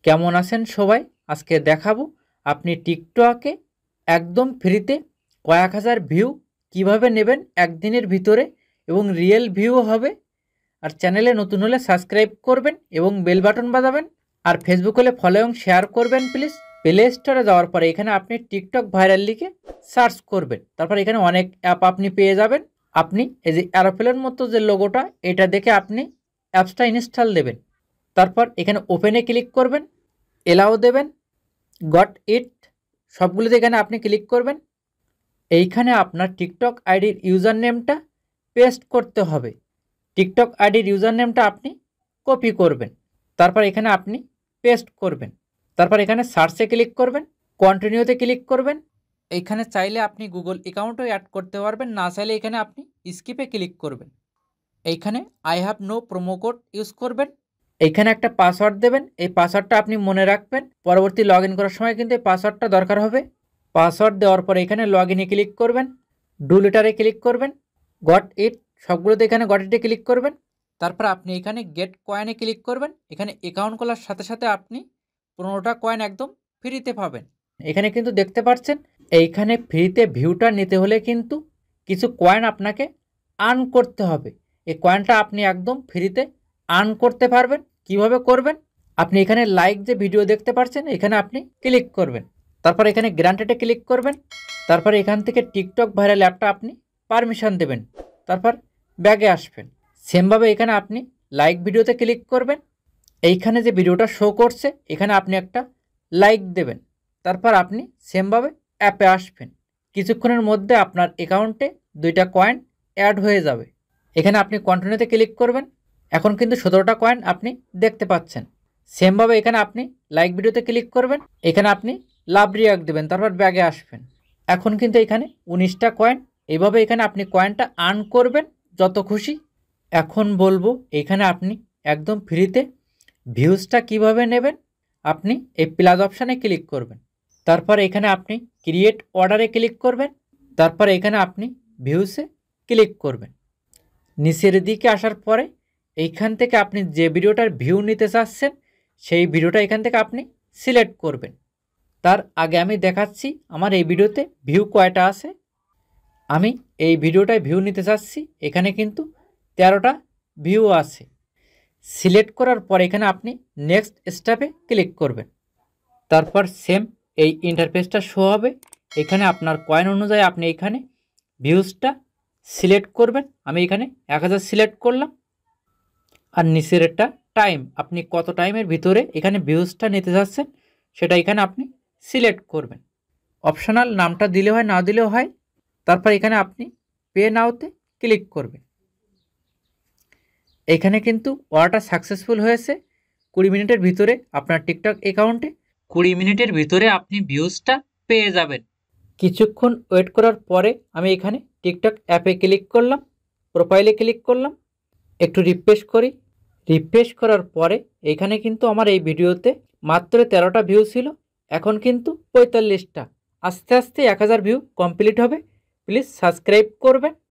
কেমন আছেন সবাই? আজকে দেখাবো আপনি টিকটকে একদম ফ্রিতে কয়েক হাজার ভিউ কিভাবে নেবেন একদিনের ভিতরে এবং রিয়েল ভিউ হবে। আর চ্যানেলে নতুন হলে সাবস্ক্রাইব করবেন এবং বেল বাটন বাজাবেন। আর ফেসবুক হলে ফলো এবং শেয়ার করবেন প্লিজ। প্লে স্টোরে যাওয়ার পরে এখানে আপনি টিকটক ভাইরাল লিখে সার্চ করবেন। তারপর এখানে অনেক অ্যাপ আপনি পেয়ে যাবেন। আপনি এই যে অ্যারোপ্লেনের মতো যে লোগোটা, এটা দেখে আপনি অ্যাপসটা ইনস্টল দেবেন। তারপর এখানে ওপেনে ক্লিক করবেন, এলাও দেবেন, গট ইট সবগুলোতে এখানে আপনি ক্লিক করবেন। এইখানে আপনার টিকটক আইডির ইউজার নেমটা পেস্ট করতে হবে। টিকটক আইডির ইউজার নেমটা আপনি কপি করবেন, তারপর এখানে আপনি পেস্ট করবেন। তারপর এখানে সার্চে ক্লিক করবেন, কন্টিনিউতে ক্লিক করবেন। এইখানে চাইলে আপনি গুগল অ্যাকাউন্টও অ্যাড করতে পারবেন, না চাইলে এখানে আপনি স্কিপে ক্লিক করবেন। এইখানে I have no promo code use করবেন। এইখানে একটা পাসওয়ার্ড দেবেন, এই পাসওয়ার্ডটা আপনি মনে রাখবেন, পরবর্তী লগ ইন করার সময় কিন্তু এই পাসওয়ার্ডটা দরকার হবে। পাসওয়ার্ড দেওয়ার পরে এখানে লগ ইনে ক্লিক করবেন, ডু লেটারে ক্লিক করবেন, গট ইট সবগুলোতে এখানে গট ইটে ক্লিক করবেন। তারপর আপনি এখানে গেট কয়েনে ক্লিক করবেন। এখানে অ্যাকাউন্ট খোলার সাথে সাথে আপনি 15টা কয়েন একদম ফ্রিতে পাবেন। এখানে কিন্তু দেখতে পাচ্ছেন এইখানে ফ্রিতে ভিউটা নিতে হলে কিন্তু কিছু কয়েন আপনাকে আর্ন করতে হবে। এই কয়েনটা আপনি একদম ফ্রিতে আর্ন করতে পারবেন। কিভাবে করবেন? আপনি এখানে লাইক যে ভিডিও দেখতে পাচ্ছেন, এখানে আপনি ক্লিক করবেন। তারপর এখানে গ্রান্টেডে ক্লিক করবেন। তারপর এখান থেকে টিকটক ভাইরাল অ্যাপটা আপনি পারমিশন দেবেন। তারপর ব্যাগে আসবেন। সেমভাবে এখানে আপনি লাইক ভিডিওতে ক্লিক করবেন। এইখানে যে ভিডিওটা শো করছে এখানে আপনি একটা লাইক দেবেন। তারপর আপনি সেমভাবে অ্যাপে আসবেন। কিছুক্ষণের মধ্যে আপনার অ্যাকাউন্টে 2টা কয়েন অ্যাড হয়ে যাবে। এখানে আপনি কন্টিনিউতে ক্লিক করবেন। এখন কিন্তু 17টা কয়েন আপনি দেখতে পাচ্ছেন। সেমভাবে এখানে আপনি লাইক ভিডিওতে ক্লিক করবেন। এখানে আপনি লাভ রিয়াক্ট দেবেন, তারপর ব্যাগে আসবেন। এখন কিন্তু এখানে 19টা কয়েন। এইভাবে এখানে আপনি কয়েনটা আর্ন করবেন যত খুশি। এখন বলবো এখানে আপনি একদম ফ্রিতে ভিউজটা কিভাবে নেবেন। আপনি এই প্লাস অপশানে ক্লিক করবেন। তারপর এখানে আপনি ক্রিয়েট অর্ডারে ক্লিক করবেন। তারপর এখানে আপনি ভিউসে ক্লিক করবেন। নিচের দিকে আসার পরে এইখান থেকে আপনি যে ভিডিওটার ভিউ নিতে চাচ্ছেন সেই ভিডিওটা এখান থেকে আপনি সিলেক্ট করবেন। তার আগে আমি দেখাচ্ছি আমার এই ভিডিওতে ভিউ কয়টা আছে। আমি এই ভিডিওটায় ভিউ নিতে চাচ্ছি, এখানে কিন্তু 13টা ভিউ আছে। সিলেক্ট করার পর এখানে আপনি নেক্সট স্টেপে ক্লিক করবেন। তারপর সেম এই ইন্টারফেসটা শো হবে। এখানে আপনার কয়েন অনুযায়ী আপনি এখানে ভিউজটা সিলেক্ট করবেন। আমি এখানে 1000 সিলেক্ট করলাম। আর নিচের একটা টাইম, আপনি কত টাইমের ভিতরে এখানে ভিউজটা নিতে যাচ্ছেন সেটা এখানে আপনি সিলেক্ট করবেন। অপশনাল নামটা দিলে হয়, না দিলেও হয়। তারপর এখানে আপনি পে নাওতে ক্লিক করবেন। এখানে কিন্তু অর্ডারটা সাকসেসফুল হয়েছে। 20 মিনিটের ভিতরে আপনার টিকটক অ্যাকাউন্টে 20 মিনিটের ভিতরে আপনি ভিউজটা পেয়ে যাবেন। কিছুক্ষণ ওয়েট করার পরে আমি এখানে টিকটক অ্যাপে ক্লিক করলাম, প্রোফাইলে ক্লিক করলাম, একটু রিফ্রেশ করি। রিফ্রেশ করার পরে এখানে কিন্তু আমার এই ভিডিওতে মাত্র 13টা ভিউ ছিল, এখন কিন্তু 45টা। আস্তে আস্তে 1000 ভিউ কমপ্লিট হবে। প্লিজ সাবস্ক্রাইব করবেন।